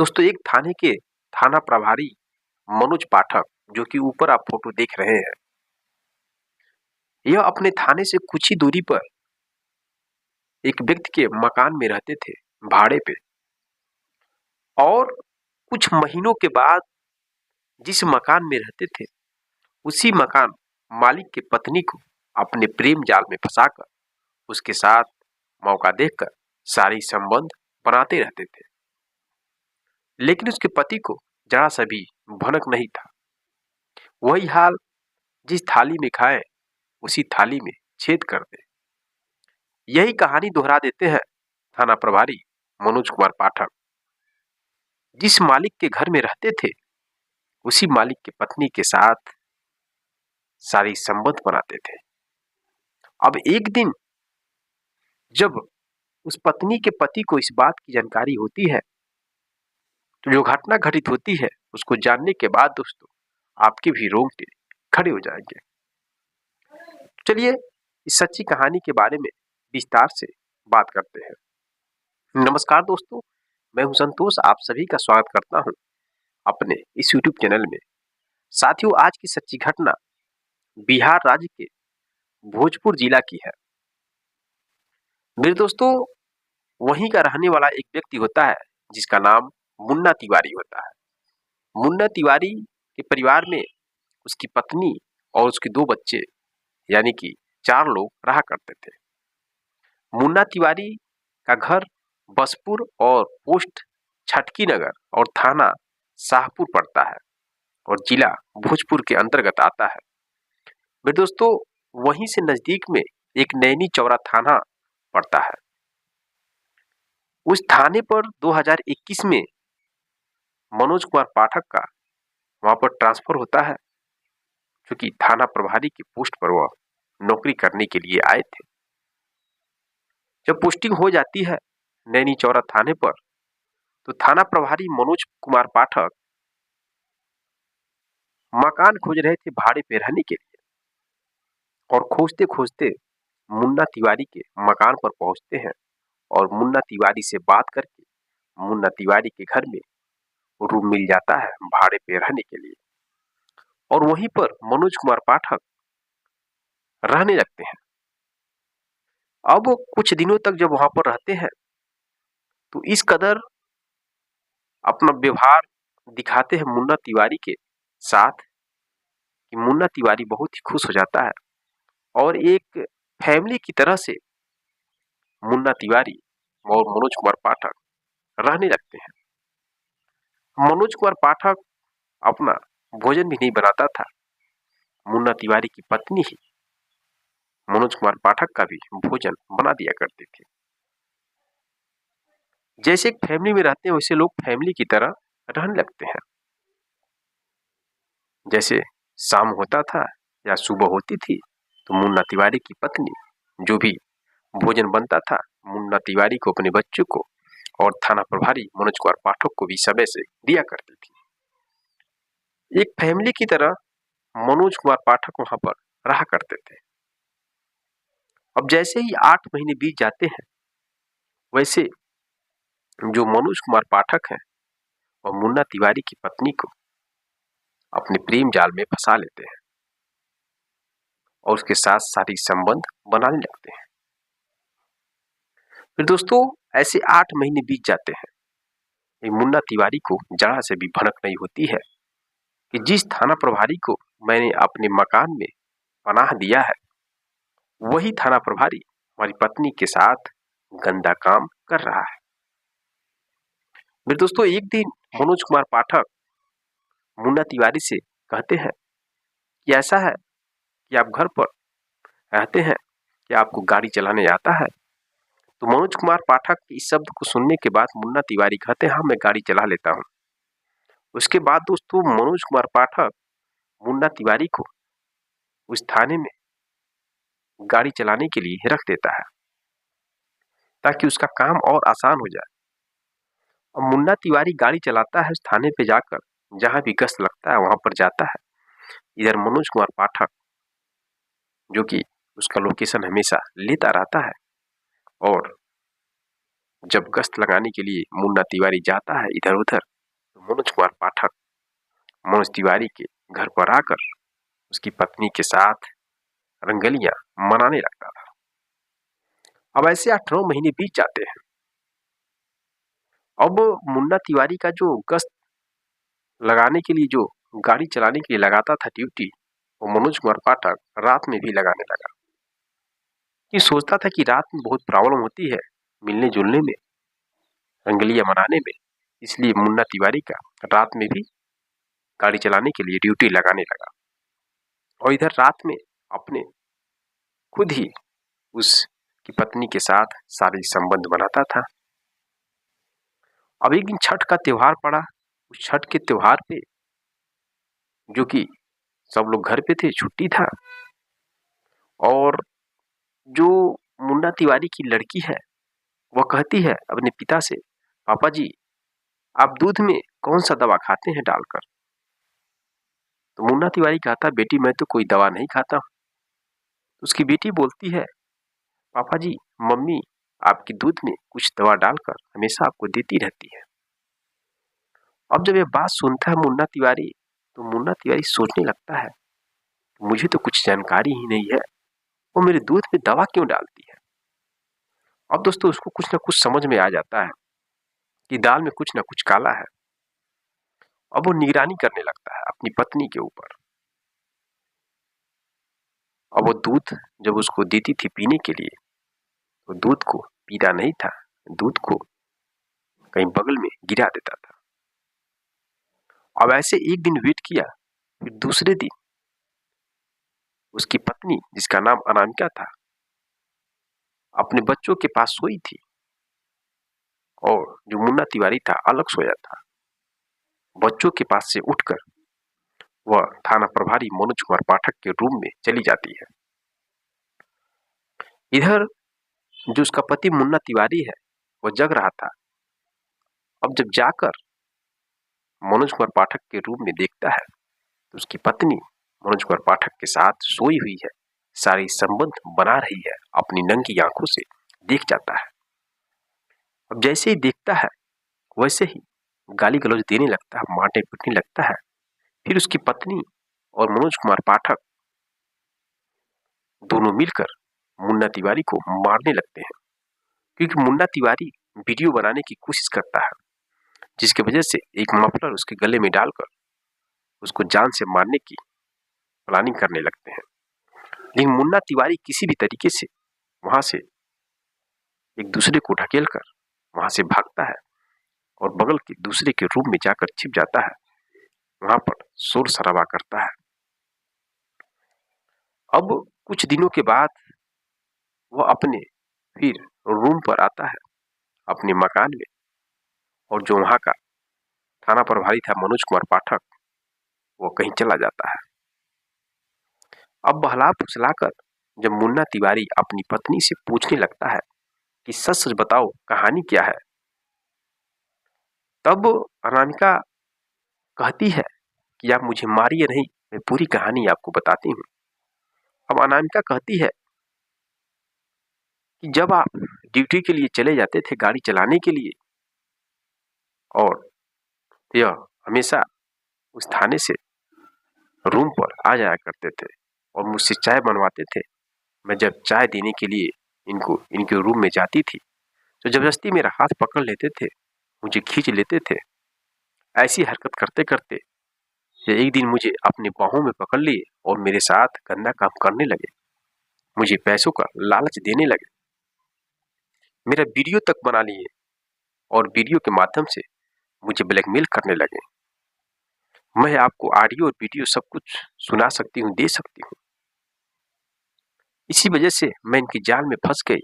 दोस्तों एक थाने के थाना प्रभारी मनोज पाठक, जो कि ऊपर आप फोटो देख रहे हैं, यह अपने थाने से कुछ ही दूरी पर एक व्यक्ति के मकान में रहते थे भाड़े पे। और कुछ महीनों के बाद जिस मकान में रहते थे उसी मकान मालिक की पत्नी को अपने प्रेम जाल में फंसाकर उसके साथ मौका देखकर शारीरिक संबंध बनाते रहते थे। लेकिन उसके पति को जरा सा भी भनक नहीं था। वही हाल जिस थाली में खाए उसी थाली में छेद कर दे। यही कहानी दोहरा देते हैं थाना प्रभारी मनोज कुमार पाठक। जिस मालिक के घर में रहते थे उसी मालिक की पत्नी के साथ शारीरिक संबंध बनाते थे। अब एक दिन जब उस पत्नी के पति को इस बात की जानकारी होती है तो जो घटना घटित होती है उसको जानने के बाद दोस्तों आपके भी रोंगटे खड़े हो जाएंगे। चलिए इस सच्ची कहानी के बारे में विस्तार से बात करते हैं। नमस्कार दोस्तों, मैं हूं संतोष, आप सभी का स्वागत करता हूं अपने इस YouTube चैनल में। साथियों, आज की सच्ची घटना बिहार राज्य के भोजपुर जिला की है। मेरे दोस्तों, वहीं का रहने वाला एक व्यक्ति होता है जिसका नाम मुन्ना तिवारी होता है। मुन्ना तिवारी के परिवार में उसकी पत्नी और उसके 2 बच्चे यानी कि 4 लोग रहा करते थे। मुन्ना तिवारी का घर बसपुर और पोस्ट छटकी नगर और थाना शाहपुर पड़ता है और जिला भोजपुर के अंतर्गत आता है। मेरे दोस्तों, वहीं से नजदीक में एक नैनी चौरा थाना पड़ता है। उस थाने पर 2021 में मनोज कुमार पाठक का वहां पर ट्रांसफर होता है, क्योंकि थाना प्रभारी की पोस्ट पर वह नौकरी करने के लिए आए थे। जब पोस्टिंग हो जाती है नैनी चौरा थाने पर तो थाना प्रभारी मनोज कुमार पाठक मकान खोज रहे थे भाड़े पे रहने के लिए और खोजते खोजते मुन्ना तिवारी के मकान पर पहुंचते हैं और मुन्ना तिवारी से बात करके मुन्ना तिवारी के घर में रूम मिल जाता है भाड़े पे रहने के लिए और वहीं पर मनोज कुमार पाठक रहने लगते हैं। अब वो कुछ दिनों तक जब वहां पर रहते हैं तो इस कदर अपना व्यवहार दिखाते हैं मुन्ना तिवारी के साथ कि मुन्ना तिवारी बहुत ही खुश हो जाता है और एक फैमिली की तरह से मुन्ना तिवारी और मनोज कुमार पाठक रहने लगते हैं। मनोज कुमार पाठक अपना भोजन भी नहीं बनाता था, मुन्ना तिवारी की पत्नी ही मनोज कुमार पाठक का भी भोजन बना दिया करती थी। जैसे एक फैमिली में रहते हैं वैसे लोग फैमिली की तरह रहने लगते हैं। जैसे शाम होता था या सुबह होती थी तो मुन्ना तिवारी की पत्नी जो भी भोजन बनता था मुन्ना तिवारी को, अपने बच्चों को और थाना प्रभारी मनोज कुमार पाठक को भी समय से दिया करती थी। एक फैमिली की तरह मनोज कुमार पाठक वहां पर रहा करते थे। अब जैसे ही 8 महीने बीत जाते हैं वैसे जो मनोज कुमार पाठक हैं और मुन्ना तिवारी की पत्नी को अपने प्रेम जाल में फंसा लेते हैं और उसके साथ शारीरिक संबंध बनाने लगते हैं। फिर दोस्तों ऐसे 8 महीने बीत जाते हैं। मुन्ना तिवारी को जरा से भी भनक नहीं होती है कि जिस थाना प्रभारी को मैंने अपने मकान में पनाह दिया है वही थाना प्रभारी हमारी पत्नी के साथ गंदा काम कर रहा है। मेरे दोस्तों एक दिन मनोज कुमार पाठक मुन्ना तिवारी से कहते हैं कि ऐसा है कि आप घर पर रहते हैं, क्या आपको गाड़ी चलाने आता है? तो मनोज कुमार पाठक के इस शब्द को सुनने के बाद मुन्ना तिवारी कहते हैं हाँ मैं गाड़ी चला लेता हूँ। उसके बाद दोस्तों मनोज कुमार पाठक मुन्ना तिवारी को उस थाने में गाड़ी चलाने के लिए रख देता है ताकि उसका काम और आसान हो जाए। और मुन्ना तिवारी गाड़ी चलाता है उस थाने पे जाकर, जहां भी गश्त लगता है वहां पर जाता है। इधर मनोज कुमार पाठक जो कि उसका लोकेशन हमेशा लेता रहता है और जब गश्त लगाने के लिए मुन्ना तिवारी जाता है इधर उधर मनोज कुमार पाठक मनोज तिवारी के घर पर आकर उसकी पत्नी के साथ रंगलियां मनाने लगता था। अब ऐसे 8-9 महीने बीत जाते हैं। अब मुन्ना तिवारी का जो गश्त लगाने के लिए, जो गाड़ी चलाने के लिए लगाता था ड्यूटी, वो मनोज कुमार पाठक रात में भी लगाने लगा। ये सोचता था कि रात में बहुत प्रॉब्लम होती है मिलने जुलने में, रंगलियां मनाने में, इसलिए मुन्ना तिवारी का रात में भी गाड़ी चलाने के लिए ड्यूटी लगाने लगा। और इधर रात में अपने खुद ही उसकी पत्नी के साथ शारीरिक संबंध बनाता था। अब एक दिन छठ का त्योहार पड़ा। उस छठ के त्योहार पे, जो कि सब लोग घर पे थे, छुट्टी था, और जो मुन्ना तिवारी की लड़की है वह कहती है अपने पिता से, पापा जी आप दूध में कौन सा दवा खाते हैं डालकर? तो मुन्ना तिवारी कहता, बेटी मैं तो कोई दवा नहीं खाता हूं। उसकी बेटी बोलती है, पापा जी मम्मी आपके दूध में कुछ दवा डालकर हमेशा आपको देती रहती है। अब जब यह बात सुनता है मुन्ना तिवारी, तो मुन्ना तिवारी सोचने लगता है, मुझे तो कुछ जानकारी ही नहीं है, वो मेरे दूध में दवा क्यों डालती है। अब दोस्तों उसको कुछ ना कुछ समझ में आ जाता है कि दाल में कुछ ना कुछ काला है। अब वो निगरानी करने लगता है अपनी पत्नी के ऊपर। अब वो दूध जब उसको देती थी पीने के लिए, तो दूध को पीता नहीं था, दूध को कहीं बगल में गिरा देता था। अब ऐसे एक दिन वेट किया, फिर दूसरे दिन उसकी पत्नी, जिसका नाम अनामिका था, अपने बच्चों के पास सोई थी और जो मुन्ना तिवारी था अलग सोया था। बच्चों के पास से उठकर वह थाना प्रभारी मनोज कुमार पाठक के रूम में चली जाती है। इधर जो उसका पति मुन्ना तिवारी है वह जग रहा था। अब जब जाकर मनोज कुमार पाठक के रूम में देखता है तो उसकी पत्नी मनोज कुमार पाठक के साथ सोई हुई है, सारी संबंध बना रही है, अपनी नंगी आंखों से देख जाता है। अब जैसे ही देखता है वैसे ही गाली गलौज देने लगता है, मारने पीटने लगता है। फिर उसकी पत्नी और मनोज कुमार पाठक दोनों मिलकर मुन्ना तिवारी को मारने लगते हैं, क्योंकि मुन्ना तिवारी वीडियो बनाने की कोशिश करता है, जिसकी वजह से एक मफलर उसके गले में डालकर उसको जान से मारने की प्लानिंग करने लगते हैं। लेकिन मुन्ना तिवारी किसी भी तरीके से वहां से एक दूसरे को ढकेल कर वहां से भागता है और बगल के दूसरे के रूम में जाकर छिप जाता है, वहां पर शोर शराबा करता है। अब कुछ दिनों के बाद वह अपने फिर रूम पर आता है, अपने मकान में, और जो वहां का थाना प्रभारी था मनोज कुमार पाठक, वो कहीं चला जाता है। अब बहला फुसलाकर जब मुन्ना तिवारी अपनी पत्नी से पूछने लगता है कि सच सच बताओ कहानी क्या है, तब अनामिका कहती है कि आप मुझे मारिए नहीं, मैं पूरी कहानी आपको बताती हूँ। अब अनामिका कहती है कि जब आप ड्यूटी के लिए चले जाते थे गाड़ी चलाने के लिए, और यह हमेशा उस थाने से रूम पर आ जाया करते थे और मुझसे चाय बनवाते थे, मैं जब चाय देने के लिए इनके रूम में जाती थी तो जबरदस्ती मेरा हाथ पकड़ लेते थे, मुझे खींच लेते थे। ऐसी हरकत करते करते ये एक दिन मुझे अपने बाहों में पकड़ लिए और मेरे साथ गंदा काम करने लगे, मुझे पैसों का लालच देने लगे, मेरा वीडियो तक बना लिए और वीडियो के माध्यम से मुझे ब्लैकमेल करने लगे। मैं आपको ऑडियो और वीडियो सब कुछ सुना सकती हूँ, दे सकती हूँ। इसी वजह से मैं इनकी जाल में फंस गई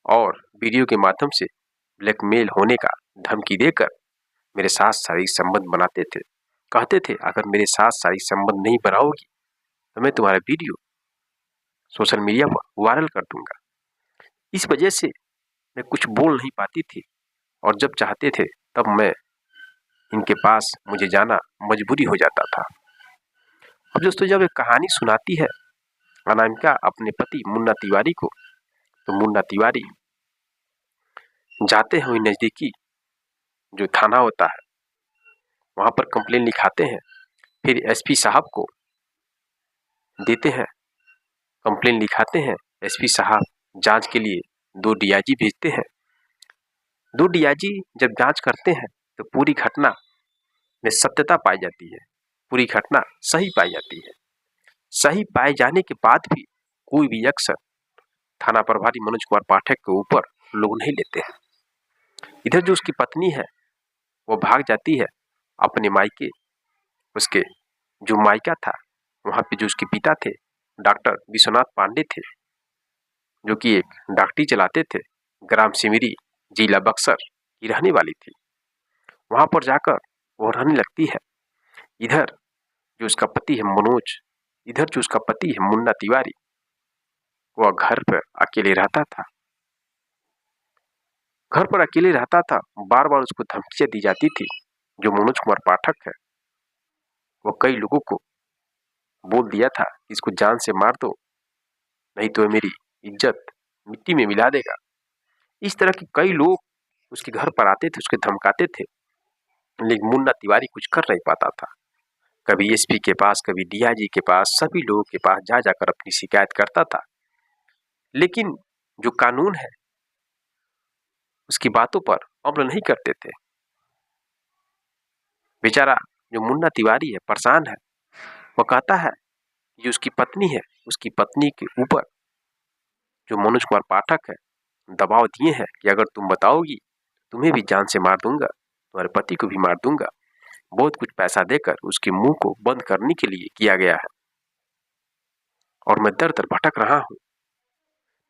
और वीडियो के माध्यम से ब्लैकमेल होने का धमकी देकर मेरे साथ शारीरिक संबंध बनाते थे। कहते थे अगर मेरे साथ शारीरिक संबंध नहीं बनाओगी तो मैं तुम्हारा वीडियो सोशल मीडिया पर वायरल कर दूंगा। इस वजह से मैं कुछ बोल नहीं पाती थी और जब चाहते थे तब मैं इनके पास मुझे जाना मजबूरी हो जाता था। अब दोस्तों जब एक कहानी सुनाती है अनामिका अपने पति मुन्ना तिवारी को, तो मुन्ना तिवारी जाते हैं नजदीकी जो थाना होता है वहाँ पर कंप्लेन लिखाते हैं, फिर एसपी साहब को देते हैं, कंप्लेन लिखाते हैं, एसपी साहब जांच के लिए 2 डीआईजी भेजते हैं। 2 डीआईजी जब जांच करते हैं तो पूरी घटना में सत्यता पाई जाती है, पूरी घटना सही पाई जाती है। सही पाए जाने के बाद भी कोई भी एक्शन थाना प्रभारी मनोज कुमार पाठक के ऊपर लोग नहीं लेते हैं। इधर जो उसकी पत्नी है वो भाग जाती है अपने मायके। उसके जो मायका था वहाँ पे जो उसके पिता थे डॉक्टर विश्वनाथ पांडे थे, जो कि एक डॉक्टरी चलाते थे, ग्राम सिमरी जिला बक्सर की रहने वाली थी। वहाँ पर जाकर वो रहने लगती है। इधर जो उसका पति है मनोज, इधर जो उसका पति है मुन्ना तिवारी, वह घर पर अकेले रहता था। घर पर अकेले रहता था, बार बार उसको धमकियां दी जाती थी। जो मनोज कुमार पाठक है वो कई लोगों को बोल दिया था इसको जान से मार दो, नहीं तो मेरी इज्जत मिट्टी में मिला देगा। इस तरह के कई लोग उसके घर पर आते थे, उसके धमकाते थे, लेकिन मुन्ना तिवारी कुछ कर नहीं पाता था। कभी एसपी के पास, कभी डीआईजी के पास, सभी लोगों के पास जा जाकर अपनी शिकायत करता था, लेकिन जो कानून है उसकी बातों पर अमल नहीं करते थे। बेचारा जो मुन्ना तिवारी है परेशान है। वो कहता है जो उसकी पत्नी है, उसकी पत्नी के ऊपर जो मनोज कुमार पाठक है दबाव दिए हैं कि अगर तुम बताओगी तुम्हें भी जान से मार दूंगा, तुम्हारे पति को भी मार दूंगा। बहुत कुछ पैसा देकर उसके मुंह को बंद करने के लिए किया गया है और मैं दर दर भटक रहा हूँ।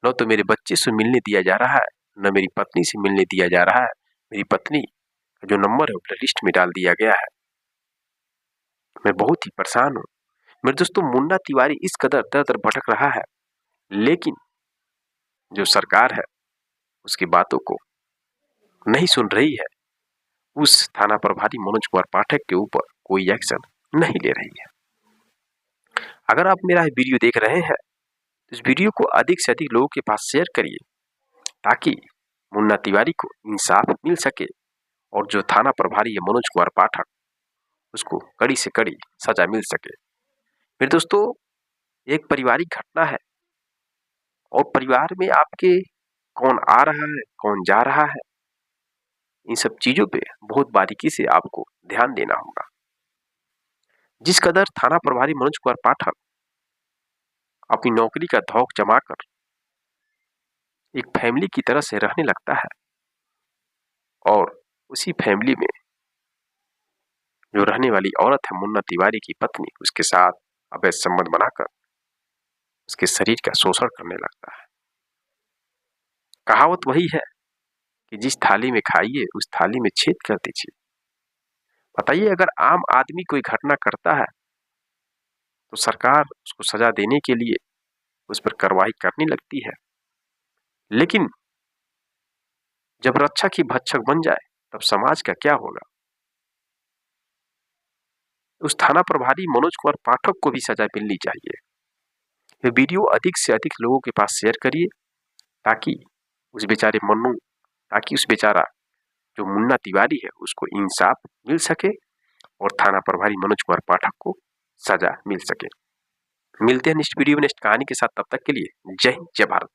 न तो मेरे बच्चे से मिलने दिया जा रहा है, न मेरी पत्नी से मिलने दिया जा रहा है। मेरी पत्नी का जो नंबर है वो लिस्ट में डाल दिया गया है। मैं बहुत ही परेशान हूँ। मेरे दोस्तों, मुन्ना तिवारी इस कदर दर दर भटक रहा है, लेकिन जो सरकार है उसकी बातों को नहीं सुन रही है। उस थाना प्रभारी मनोज कुमार पाठक के ऊपर कोई एक्शन नहीं ले रही है। अगर आप मेरा वीडियो देख रहे हैं तो इस वीडियो को अधिक से अधिक लोगों के पास शेयर करिए ताकि मुन्ना तिवारी को इंसाफ मिल सके और जो थाना प्रभारी है मनोज कुमार पाठक उसको कड़ी से कड़ी सजा मिल सके। मेरे दोस्तों, एक पारिवारिक घटना है और परिवार में आपके कौन आ रहा है, कौन जा रहा है, इन सब चीजों पे बहुत बारीकी से आपको ध्यान देना होगा। जिस कदर थाना प्रभारी मनोज कुमार पाठक अपनी नौकरी का धौक जमाकर एक फैमिली की तरह से रहने लगता है और उसी फैमिली में जो रहने वाली औरत है मुन्ना तिवारी की पत्नी, उसके साथ अवैध संबंध बनाकर उसके शरीर का शोषण करने लगता है। कहावत वही है कि जिस थाली में खाइए उस थाली में छेद कर दीजिए। बताइए, अगर आम आदमी कोई घटना करता है तो सरकार उसको सजा देने के लिए उस पर कार्रवाई करने लगती है, लेकिन जब रक्षक ही भक्षक बन जाए तब समाज का क्या होगा। उस थाना प्रभारी मनोज कुमार पाठक को भी सजा मिलनी चाहिए। ये वीडियो अधिक से अधिक लोगों के पास शेयर करिए ताकि उस बेचारा जो मुन्ना तिवारी है उसको इंसाफ मिल सके और थाना प्रभारी मनोज कुमार पाठक को सजा मिल सके। मिलते हैं नेक्स्ट वीडियो में नेक्स्ट कहानी के साथ, तब तक के लिए जय हिंद, जय भारत।